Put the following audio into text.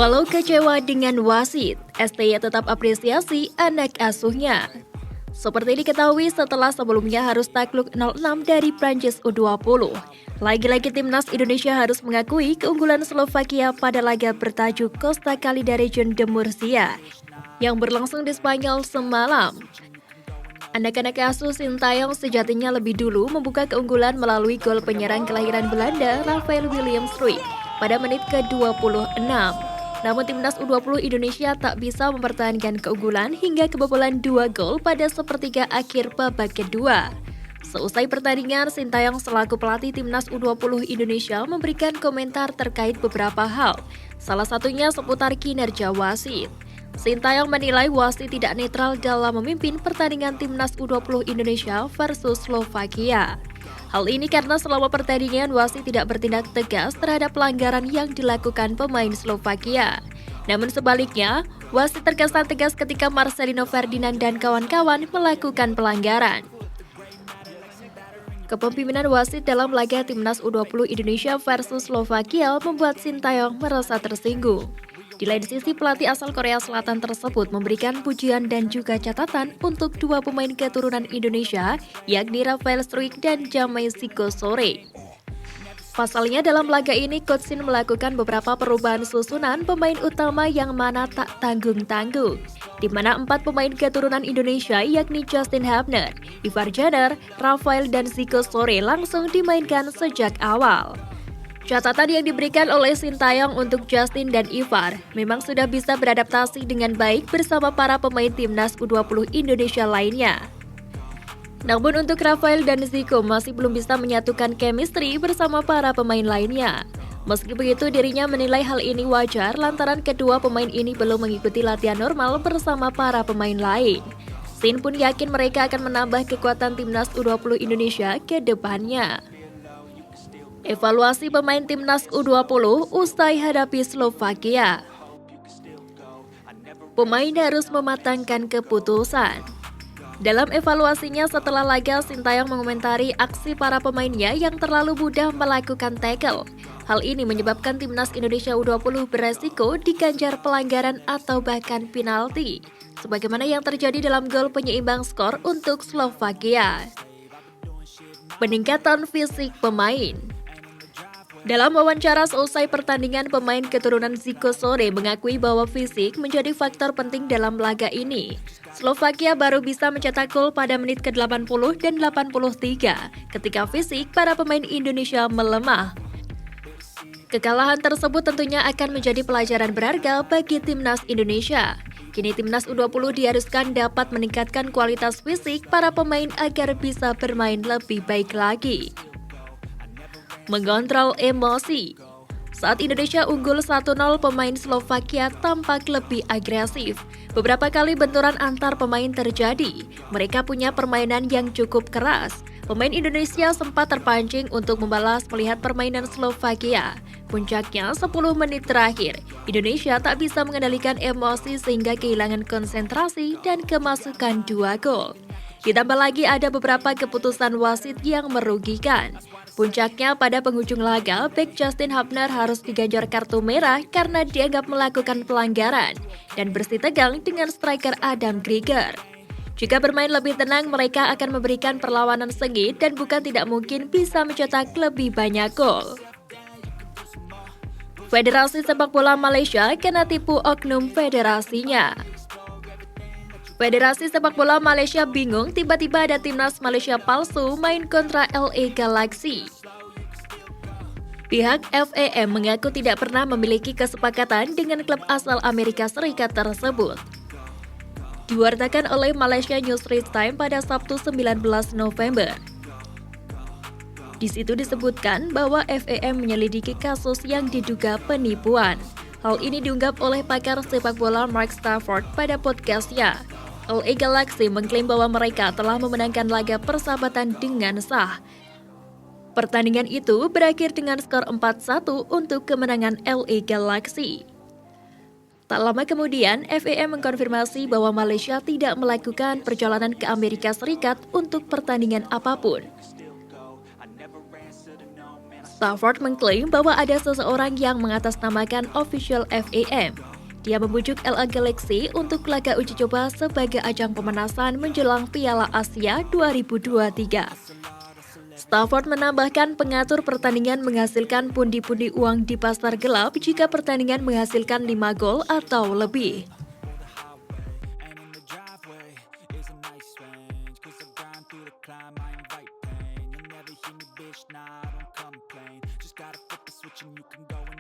Walau kecewa dengan wasit, STY tetap apresiasi anak asuhnya. Seperti diketahui setelah sebelumnya harus takluk 0-6 dari Prancis U20. Lagi-lagi timnas Indonesia harus mengakui keunggulan Slovakia pada laga bertajuk Costa Calida Region de Murcia yang berlangsung di Spanyol semalam. Anak-anak asuh Sintayong sejatinya lebih dulu membuka keunggulan melalui gol penyerang kelahiran Belanda Rafael William Struijk pada menit ke-26. Namun timnas U20 Indonesia tak bisa mempertahankan keunggulan hingga kebobolan 2 gol pada sepertiga akhir babak kedua. Seusai pertandingan, Sintayong selaku pelatih timnas U20 Indonesia memberikan komentar terkait beberapa hal, salah satunya seputar kinerja wasit. Sintayong menilai wasit tidak netral dalam memimpin pertandingan timnas U20 Indonesia versus Slovakia. Hal ini karena selama pertandingan wasit tidak bertindak tegas terhadap pelanggaran yang dilakukan pemain Slovakia. Namun sebaliknya, wasit terkesan tegas ketika Marcelino Ferdinand dan kawan-kawan melakukan pelanggaran. Kepemimpinan wasit dalam laga timnas U20 Indonesia versus Slovakia membuat Sintayong merasa tersinggung. Di lain sisi, pelatih asal Korea Selatan tersebut memberikan pujian dan juga catatan untuk dua pemain keturunan Indonesia, yakni Rafael Struijk dan Jamai Sikosore. Pasalnya dalam laga ini, Coach Shin melakukan beberapa perubahan susunan pemain utama yang mana tak tanggung-tanggung, di mana 4 pemain keturunan Indonesia yakni Justin Hubner, Ivar Jenner, Rafael dan Sikosore langsung dimainkan sejak awal. Catatan yang diberikan oleh Sintayong untuk Justin dan Ivar memang sudah bisa beradaptasi dengan baik bersama para pemain timnas U20 Indonesia lainnya. Namun untuk Rafael dan Zico masih belum bisa menyatukan chemistry bersama para pemain lainnya. Meski begitu, dirinya menilai hal ini wajar lantaran kedua pemain ini belum mengikuti latihan normal bersama para pemain lain. Shin pun yakin mereka akan menambah kekuatan timnas U20 Indonesia ke depannya. Evaluasi pemain timnas U20 usai hadapi Slovakia. Pemain harus mematangkan keputusan. Dalam evaluasinya setelah laga, Sintayong mengomentari aksi para pemainnya yang terlalu mudah melakukan tackle. Hal ini menyebabkan timnas Indonesia U20 beresiko diganjar pelanggaran atau bahkan penalti, sebagaimana yang terjadi dalam gol penyeimbang skor untuk Slovakia. Peningkatan fisik pemain. Dalam wawancara seusai pertandingan, pemain keturunan Sikosore mengakui bahwa fisik menjadi faktor penting dalam laga ini. Slovakia baru bisa mencetak gol pada menit ke-80 dan 83 ketika fisik para pemain Indonesia melemah. Kekalahan tersebut tentunya akan menjadi pelajaran berharga bagi timnas Indonesia. Kini timnas U20 diharuskan dapat meningkatkan kualitas fisik para pemain agar bisa bermain lebih baik lagi. Mengontrol emosi. Saat Indonesia unggul 1-0, pemain Slovakia tampak lebih agresif. Beberapa kali benturan antar pemain terjadi. Mereka punya permainan yang cukup keras. Pemain Indonesia sempat terpancing untuk membalas melihat permainan Slovakia. Puncaknya 10 menit terakhir, Indonesia tak bisa mengendalikan emosi sehingga kehilangan konsentrasi dan kemasukan 2 gol. Ditambah lagi ada beberapa keputusan wasit yang merugikan. Puncaknya pada penghujung laga, bek Justin Hubner harus diganjar kartu merah karena dianggap melakukan pelanggaran dan bersih tegang dengan striker Adam Grieger. Jika bermain lebih tenang, mereka akan memberikan perlawanan sengit dan bukan tidak mungkin bisa mencetak lebih banyak gol. Federasi Sepak Bola Malaysia kena tipu oknum federasinya. Federasi Sepak Bola Malaysia bingung tiba-tiba ada timnas Malaysia palsu main kontra LA Galaxy. Pihak FAM mengaku tidak pernah memiliki kesepakatan dengan klub asal Amerika Serikat tersebut. Diwartakan oleh Malaysia News Straits Times pada Sabtu 19 November. Di situ disebutkan bahwa FAM menyelidiki kasus yang diduga penipuan. Hal ini diunggap oleh pakar sepak bola Mark Stafford pada podcastnya. LA Galaxy mengklaim bahwa mereka telah memenangkan laga persahabatan dengan sah. Pertandingan itu berakhir dengan skor 4-1 untuk kemenangan LA Galaxy. Tak lama kemudian, FAM mengkonfirmasi bahwa Malaysia tidak melakukan perjalanan ke Amerika Serikat untuk pertandingan apapun. Stafford mengklaim bahwa ada seseorang yang mengatasnamakan official FAM. Dia membujuk LA Galaxy untuk laga uji coba sebagai ajang pemanasan menjelang Piala Asia 2023. Stafford menambahkan pengatur pertandingan menghasilkan pundi-pundi uang di pasar gelap jika pertandingan menghasilkan 5 gol atau lebih. Nah, I don't complain. Just gotta flip the switch and you can go